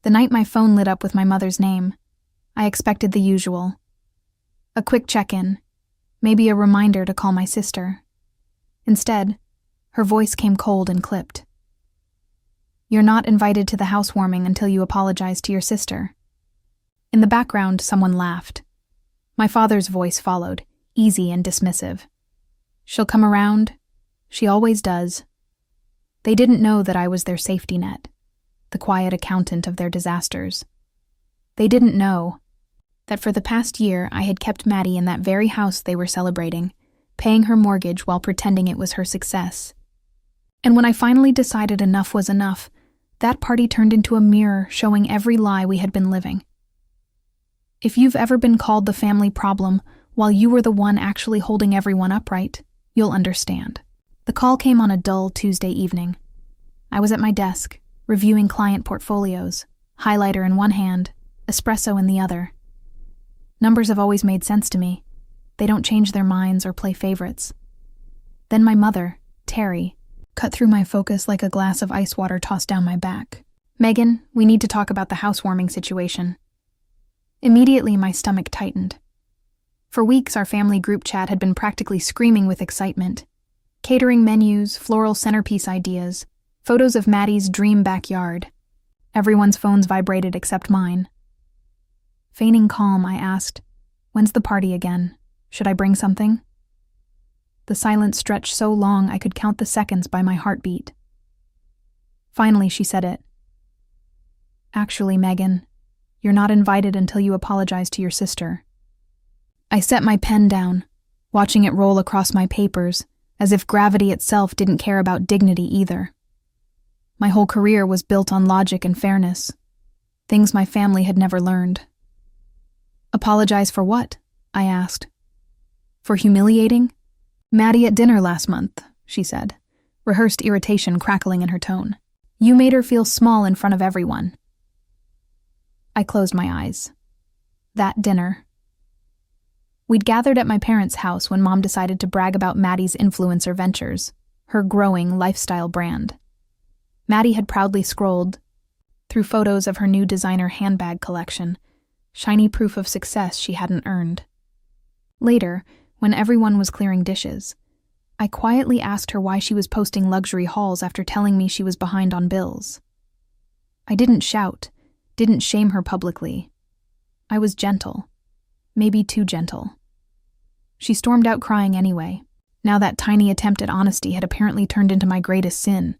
The night my phone lit up with my mother's name, I expected the usual. A quick check-in, maybe a reminder to call my sister. Instead, her voice came cold and clipped. "You're not invited to the housewarming until you apologize to your sister." In the background, someone laughed. My father's voice followed, easy and dismissive. "She'll come around. She always does." They didn't know that I was their safety net, the quiet accountant of their disasters. They didn't know that for the past year I had kept Maddie in that very house they were celebrating, paying her mortgage while pretending it was her success. And when I finally decided enough was enough, that party turned into a mirror showing every lie we had been living. If you've ever been called the family problem while you were the one actually holding everyone upright, you'll understand. The call came on a dull Tuesday evening. I was at my desk, reviewing client portfolios, highlighter in one hand, espresso in the other. Numbers have always made sense to me. They don't change their minds or play favorites. Then my mother, Terry, cut through my focus like a glass of ice water tossed down my back. "Megan, we need to talk about the housewarming situation." Immediately, my stomach tightened. For weeks, our family group chat had been practically screaming with excitement. Catering menus, floral centerpiece ideas, photos of Maddie's dream backyard. Everyone's phones vibrated except mine. Feigning calm, I asked, "When's the party again? Should I bring something?" The silence stretched so long I could count the seconds by my heartbeat. Finally, she said it. "Actually, Megan, you're not invited until you apologize to your sister." I set my pen down, watching it roll across my papers, as if gravity itself didn't care about dignity either. My whole career was built on logic and fairness, things my family had never learned. "Apologize for what?" I asked. "For humiliating Maddie at dinner last month," she said, rehearsed irritation crackling in her tone. "You made her feel small in front of everyone." I closed my eyes. That dinner. We'd gathered at my parents' house when Mom decided to brag about Maddie's influencer ventures, her growing lifestyle brand. Maddie had proudly scrolled through photos of her new designer handbag collection, shiny proof of success she hadn't earned. Later, when everyone was clearing dishes, I quietly asked her why she was posting luxury hauls after telling me she was behind on bills. I didn't shout, didn't shame her publicly. I was gentle. Maybe too gentle. She stormed out crying anyway. Now that tiny attempt at honesty had apparently turned into my greatest sin.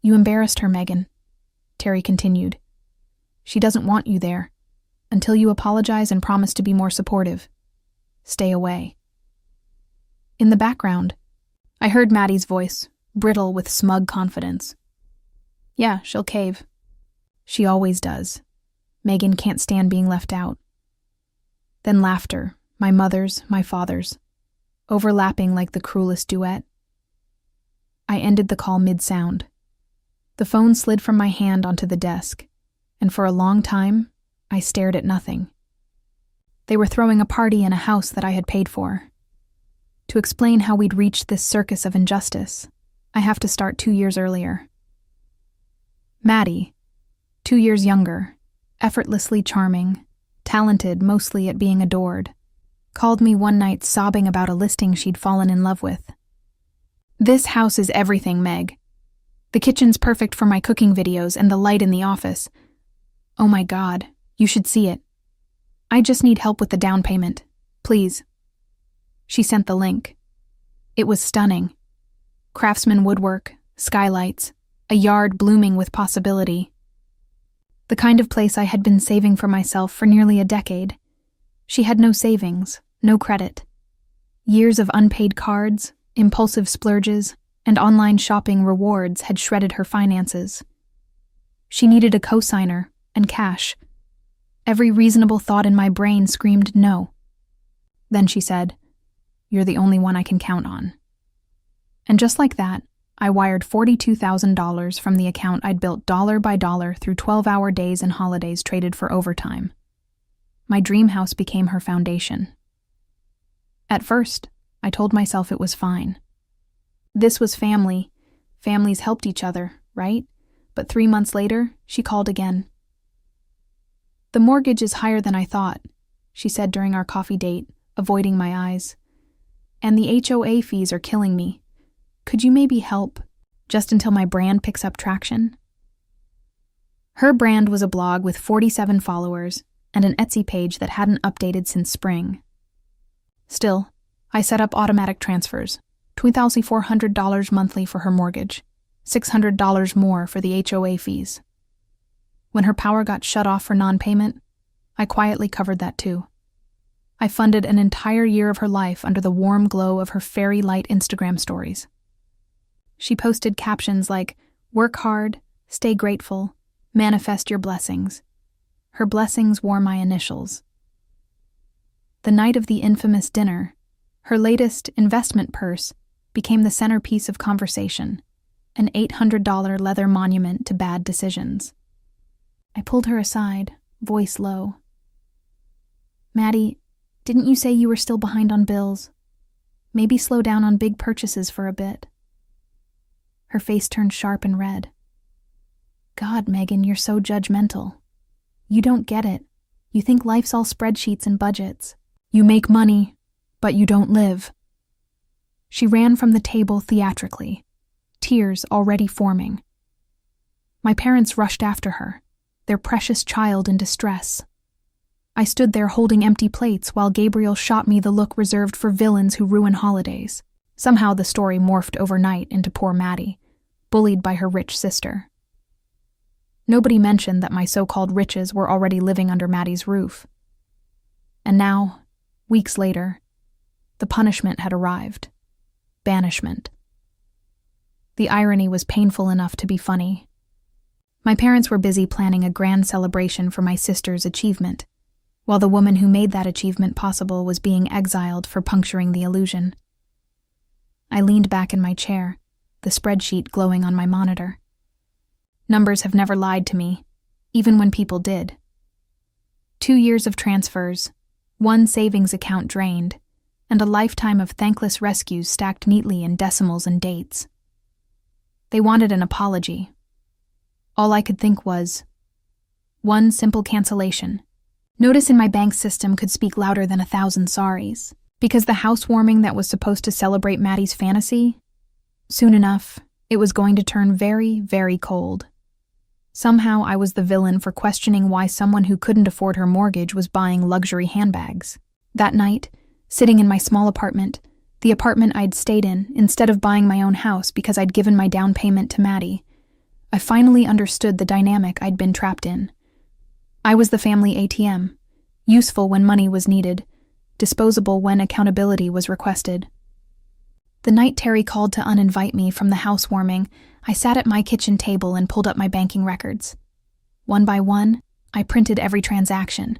"You embarrassed her, Megan," Terry continued. "She doesn't want you there. Until you apologize and promise to be more supportive. Stay away." In the background, I heard Maddie's voice, brittle with smug confidence. "Yeah, she'll cave. She always does. Megan can't stand being left out." Then laughter, my mother's, my father's, overlapping like the cruelest duet. I ended the call mid-sound. The phone slid from my hand onto the desk, and for a long time, I stared at nothing. They were throwing a party in a house that I had paid for. To explain how we'd reached this circus of injustice, I have to start 2 years earlier. Maddie, 2 years younger, effortlessly charming, talented mostly at being adored, called me one night sobbing about a listing she'd fallen in love with. "This house is everything, Meg. The kitchen's perfect for my cooking videos and the light in the office. Oh my God, you should see it. I just need help with the down payment. Please." She sent the link. It was stunning. Craftsman woodwork, skylights, a yard blooming with possibility. The kind of place I had been saving for myself for nearly a decade. She had no savings, no credit. Years of unpaid cards, impulsive splurges, and online shopping rewards had shredded her finances. She needed a cosigner and cash. Every reasonable thought in my brain screamed no. Then she said, "You're the only one I can count on." And just like that, I wired $42,000 from the account I'd built dollar by dollar through 12-hour days and holidays traded for overtime. My dream house became her foundation. At first, I told myself it was fine. This was family. Families helped each other, right? But 3 months later, she called again. "The mortgage is higher than I thought," she said during our coffee date, avoiding my eyes. "And the HOA fees are killing me. Could you maybe help, just until my brand picks up traction?" Her brand was a blog with 47 followers and an Etsy page that hadn't updated since spring. Still, I set up automatic transfers, $2,400 monthly for her mortgage, $600 more for the HOA fees. When her power got shut off for non-payment, I quietly covered that too. I funded an entire year of her life under the warm glow of her fairy light Instagram stories. She posted captions like, "Work hard, stay grateful, manifest your blessings." Her blessings wore my initials. The night of the infamous dinner, her latest investment purse became the centerpiece of conversation, an $800 leather monument to bad decisions. I pulled her aside, voice low. "Maddie, didn't you say you were still behind on bills? Maybe slow down on big purchases for a bit." Her face turned sharp and red. "God, Megan, you're so judgmental. You don't get it. You think life's all spreadsheets and budgets. You make money, but you don't live." She ran from the table theatrically, tears already forming. My parents rushed after her, their precious child in distress. I stood there holding empty plates while Gabriel shot me the look reserved for villains who ruin holidays. Somehow the story morphed overnight into poor Maddie, bullied by her rich sister. Nobody mentioned that my so-called riches were already living under Maddie's roof. And now, weeks later, the punishment had arrived. Banishment. The irony was painful enough to be funny. My parents were busy planning a grand celebration for my sister's achievement, while the woman who made that achievement possible was being exiled for puncturing the illusion. I leaned back in my chair, the spreadsheet glowing on my monitor. Numbers have never lied to me, even when people did. 2 years of transfers, 1 savings account drained, and a lifetime of thankless rescues stacked neatly in decimals and dates. They wanted an apology. All I could think was, one simple cancellation. Notice in my bank system could speak louder than 1,000 sorries, because the housewarming that was supposed to celebrate Maddie's fantasy, soon enough, it was going to turn very, very cold. Somehow I was the villain for questioning why someone who couldn't afford her mortgage was buying luxury handbags. That night, sitting in my small apartment, the apartment I'd stayed in instead of buying my own house because I'd given my down payment to Maddie, I finally understood the dynamic I'd been trapped in. I was the family ATM, useful when money was needed, disposable when accountability was requested. The night Terry called to uninvite me from the housewarming, I sat at my kitchen table and pulled up my banking records. One by one, I printed every transaction.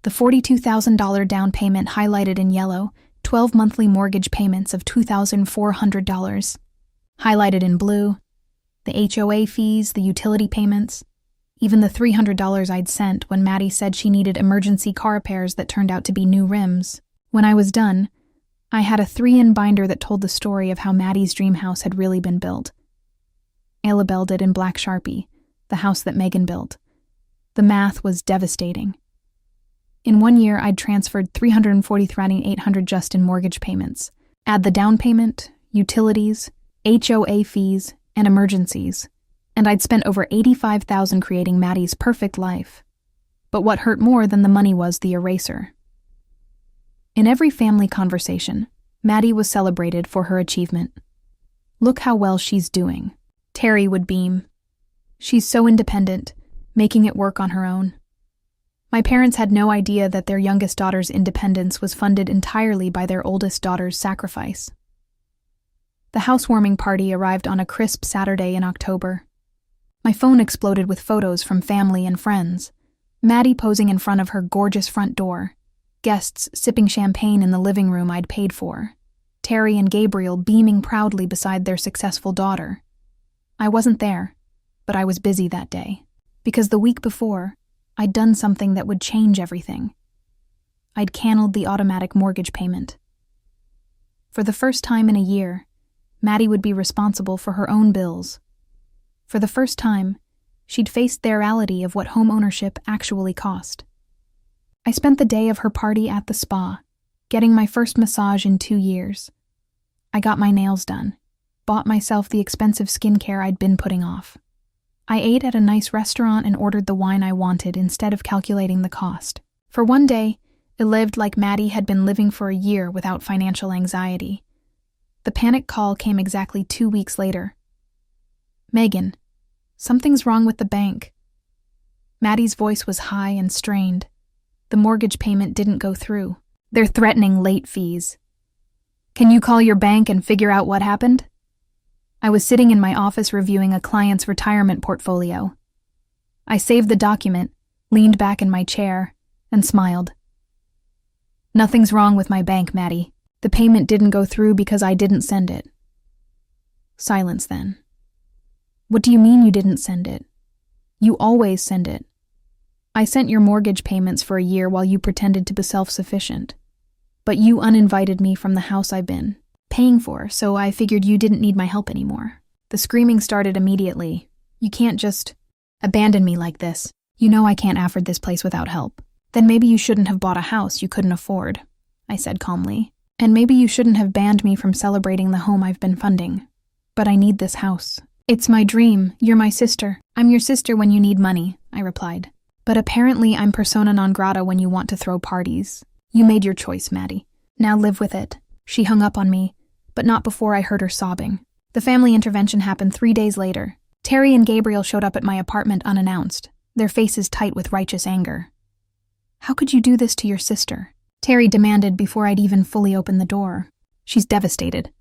The $42,000 down payment highlighted in yellow, 12 monthly mortgage payments of $2,400. Highlighted in blue, the HOA fees, the utility payments, even the $300 I'd sent when Maddie said she needed emergency car repairs that turned out to be new rims. When I was done, I had a 3-in binder that told the story of how Maddie's dream house had really been built. I labeled it in black Sharpie, the house that Megan built. The math was devastating. In 1 year, I'd transferred $343,800 just in mortgage payments. Add the down payment, utilities, HOA fees, and emergencies, and I'd spent over $85,000 creating Maddie's perfect life. But what hurt more than the money was the eraser. In every family conversation, Maddie was celebrated for her achievement. "Look how well she's doing." Terry would beam. "She's so independent, making it work on her own." My parents had no idea that their youngest daughter's independence was funded entirely by their oldest daughter's sacrifice. The housewarming party arrived on a crisp Saturday in October. My phone exploded with photos from family and friends. Maddie posing in front of her gorgeous front door. Guests sipping champagne in the living room I'd paid for. Terry and Gabriel beaming proudly beside their successful daughter. I wasn't there, but I was busy that day, because the week before, I'd done something that would change everything. I'd canceled the automatic mortgage payment. For the first time in a year, Maddie would be responsible for her own bills. For the first time, she'd faced the reality of what home ownership actually cost. I spent the day of her party at the spa, getting my first massage in 2 years. I got my nails done, bought myself the expensive skincare I'd been putting off. I ate at a nice restaurant and ordered the wine I wanted instead of calculating the cost. For one day, it lived like Maddie had been living for a year without financial anxiety. The panic call came exactly 2 weeks later. "Megan, something's wrong with the bank." Maddie's voice was high and strained. The mortgage payment didn't go through. "They're threatening late fees. Can you call your bank and figure out what happened?" I was sitting in my office reviewing a client's retirement portfolio. I saved the document, leaned back in my chair, and smiled. "Nothing's wrong with my bank, Maddie. The payment didn't go through because I didn't send it." Silence then. "What do you mean you didn't send it? You always send it. I sent your mortgage payments for a year while you pretended to be self-sufficient. But you uninvited me from the house I've been paying for, so I figured you didn't need my help anymore." The screaming started immediately. "You can't just abandon me like this. You know I can't afford this place without help. Then maybe you shouldn't have bought a house you couldn't afford," I said calmly. "And maybe you shouldn't have banned me from celebrating the home I've been funding. But I need this house. It's my dream. You're my sister. I'm your sister when you need money," I replied. "But apparently I'm persona non grata when you want to throw parties. You made your choice, Maddie. Now live with it." She hung up on me, but not before I heard her sobbing. The family intervention happened 3 days later. Terry and Gabriel showed up at my apartment unannounced, their faces tight with righteous anger. "How could you do this to your sister?" Terry demanded before I'd even fully opened the door. "She's devastated.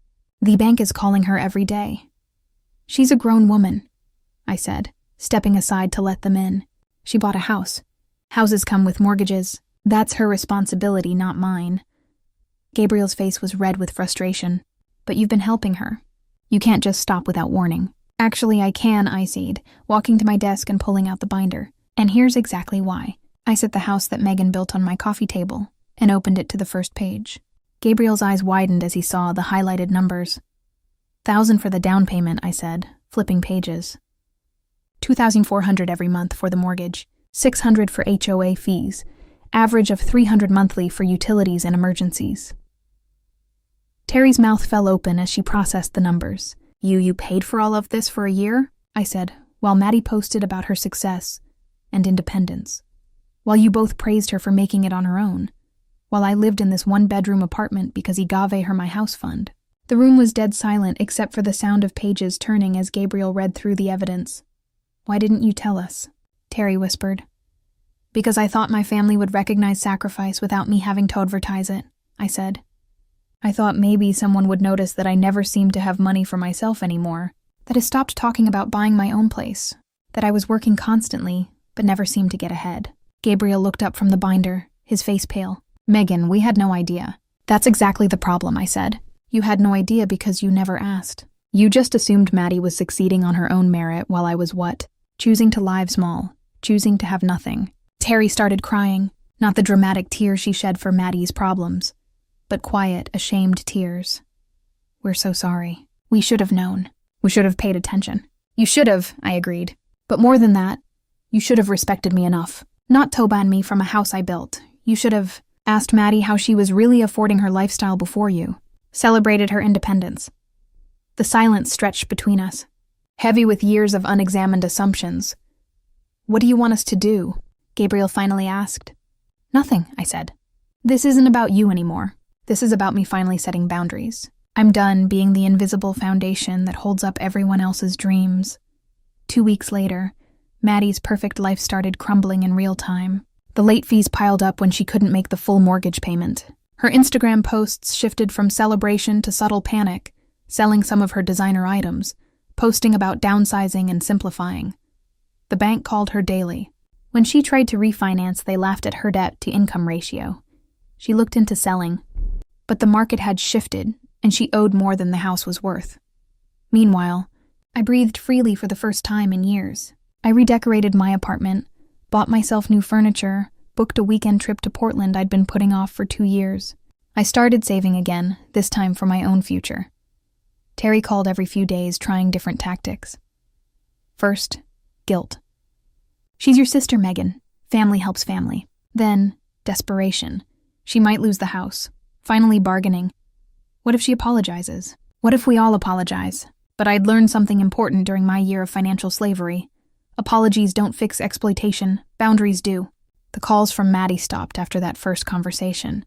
The bank is calling her every day." "She's a grown woman," I said, stepping aside to let them in. "She bought a house. Houses come with mortgages. That's her responsibility, not mine." Gabriel's face was red with frustration. "But you've been helping her. You can't just stop without warning." "Actually, I can," I said, walking to my desk and pulling out the binder. "And here's exactly why." I set the house that Megan built on my coffee table and opened it to the first page. Gabriel's eyes widened as he saw the highlighted numbers. "1,000 for the down payment," I said, flipping pages. $2,400 every month for the mortgage, $600 for HOA fees, average of $300 monthly for utilities and emergencies. Terry's mouth fell open as she processed the numbers. You paid for all of this for a year?" I said, while Maddie posted about her success and independence. "While you both praised her for making it on her own. While I lived in this 1-bedroom apartment because he gave her my house fund." The room was dead silent except for the sound of pages turning as Gabriel read through the evidence. "Why didn't you tell us?" Terry whispered. "Because I thought my family would recognize sacrifice without me having to advertise it," I said. "I thought maybe someone would notice that I never seemed to have money for myself anymore, that I stopped talking about buying my own place, that I was working constantly, but never seemed to get ahead." Gabriel looked up from the binder, his face pale. "Megan, we had no idea." "That's exactly the problem," I said. "You had no idea because you never asked. You just assumed Maddie was succeeding on her own merit while I was what? Choosing to live small, choosing to have nothing." Terry started crying, not the dramatic tears she shed for Maddie's problems, but quiet, ashamed tears. "We're so sorry. We should have known. We should have paid attention." "You should have," I agreed. "But more than that, you should have respected me enough. Not to ban me from a house I built. You should have asked Maddie how she was really affording her lifestyle before you. Celebrated her independence." The silence stretched between us, heavy with years of unexamined assumptions. "What do you want us to do?" Gabriel finally asked. "Nothing," I said. "This isn't about you anymore. This is about me finally setting boundaries. I'm done being the invisible foundation that holds up everyone else's dreams." 2 weeks later, Maddie's perfect life started crumbling in real time. The late fees piled up when she couldn't make the full mortgage payment. Her Instagram posts shifted from celebration to subtle panic, selling some of her designer items, posting about downsizing and simplifying. The bank called her daily. When she tried to refinance, they laughed at her debt-to-income ratio. She looked into selling, but the market had shifted, and she owed more than the house was worth. Meanwhile, I breathed freely for the first time in years. I redecorated my apartment, bought myself new furniture, booked a weekend trip to Portland I'd been putting off for 2 years. I started saving again, this time for my own future. Terry called every few days, trying different tactics. First, guilt. She's your sister, Megan. Family helps family. Then, desperation. She might lose the house. Finally, bargaining. What if she apologizes? What if we all apologize? But I'd learned something important during my year of financial slavery. Apologies don't fix exploitation. Boundaries do. The calls from Maddie stopped after that first conversation.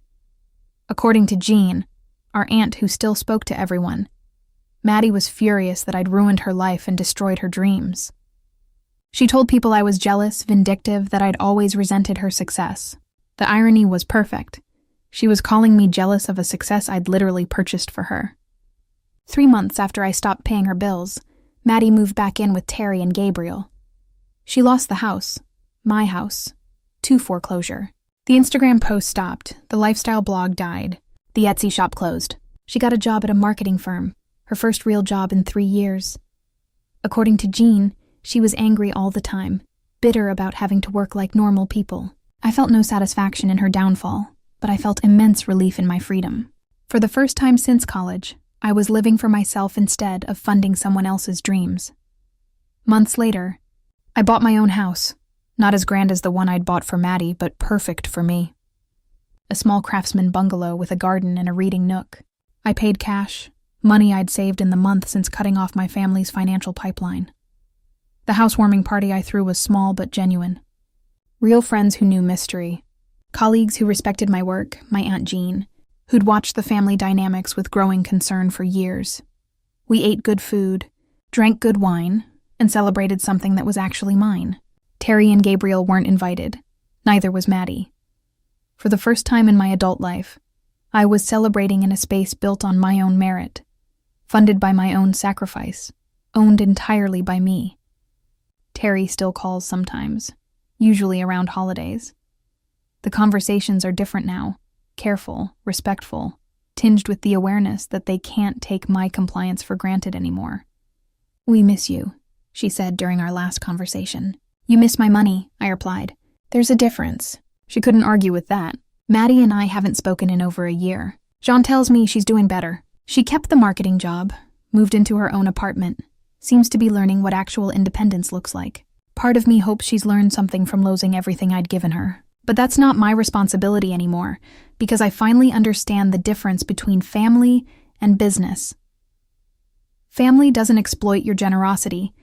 According to Jean, our aunt who still spoke to everyone, Maddie was furious that I'd ruined her life and destroyed her dreams. She told people I was jealous, vindictive, that I'd always resented her success. The irony was perfect. She was calling me jealous of a success I'd literally purchased for her. 3 months after I stopped paying her bills, Maddie moved back in with Terry and Gabriel. She lost the house, my house, to foreclosure. The Instagram post stopped, the lifestyle blog died, the Etsy shop closed. She got a job at a marketing firm, her first real job in 3 years. According to Jean, she was angry all the time, bitter about having to work like normal people. I felt no satisfaction in her downfall, but I felt immense relief in my freedom. For the first time since college, I was living for myself instead of funding someone else's dreams. Months later, I bought my own house, not as grand as the one I'd bought for Maddie, but perfect for me. A small craftsman bungalow with a garden and a reading nook. I paid cash, money I'd saved in the month since cutting off my family's financial pipeline. The housewarming party I threw was small but genuine. Real friends who knew mystery, colleagues who respected my work, my Aunt Jean, who'd watched the family dynamics with growing concern for years. We ate good food, drank good wine, and celebrated something that was actually mine. Terry and Gabriel weren't invited. Neither was Maddie. For the first time in my adult life, I was celebrating in a space built on my own merit, funded by my own sacrifice, owned entirely by me. Terry still calls sometimes, usually around holidays. The conversations are different now, careful, respectful, tinged with the awareness that they can't take my compliance for granted anymore. "We miss you," she said during our last conversation. "You miss my money," I replied. "There's a difference." She couldn't argue with that. Maddie and I haven't spoken in over a year. Jean tells me she's doing better. She kept the marketing job, moved into her own apartment, seems to be learning what actual independence looks like. Part of me hopes she's learned something from losing everything I'd given her. But that's not my responsibility anymore, because I finally understand the difference between family and business. Family doesn't exploit your generosity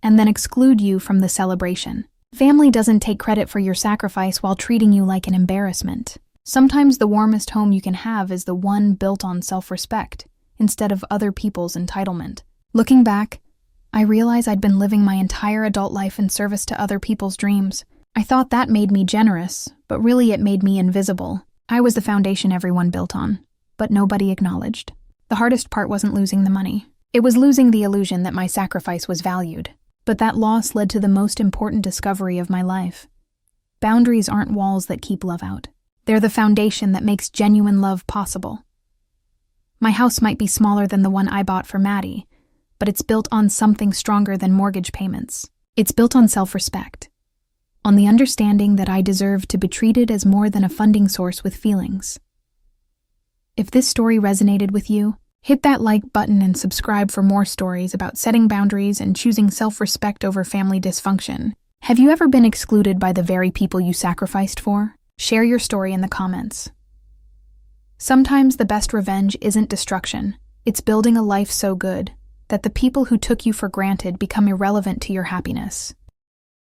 and then exclude you from the celebration. Family doesn't take credit for your sacrifice while treating you like an embarrassment. Sometimes the warmest home you can have is the one built on self-respect, instead of other people's entitlement. Looking back, I realize I'd been living my entire adult life in service to other people's dreams. I thought that made me generous, but really it made me invisible. I was the foundation everyone built on, but nobody acknowledged. The hardest part wasn't losing the money. It was losing the illusion that my sacrifice was valued. But that loss led to the most important discovery of my life. Boundaries aren't walls that keep love out. They're the foundation that makes genuine love possible. My house might be smaller than the one I bought for Maddie, but it's built on something stronger than mortgage payments. It's built on self-respect, on the understanding that I deserve to be treated as more than a funding source with feelings. If this story resonated with you, hit that like button and subscribe for more stories about setting boundaries and choosing self-respect over family dysfunction. Have you ever been excluded by the very people you sacrificed for? Share your story in the comments. Sometimes the best revenge isn't destruction. It's building a life so good that the people who took you for granted become irrelevant to your happiness.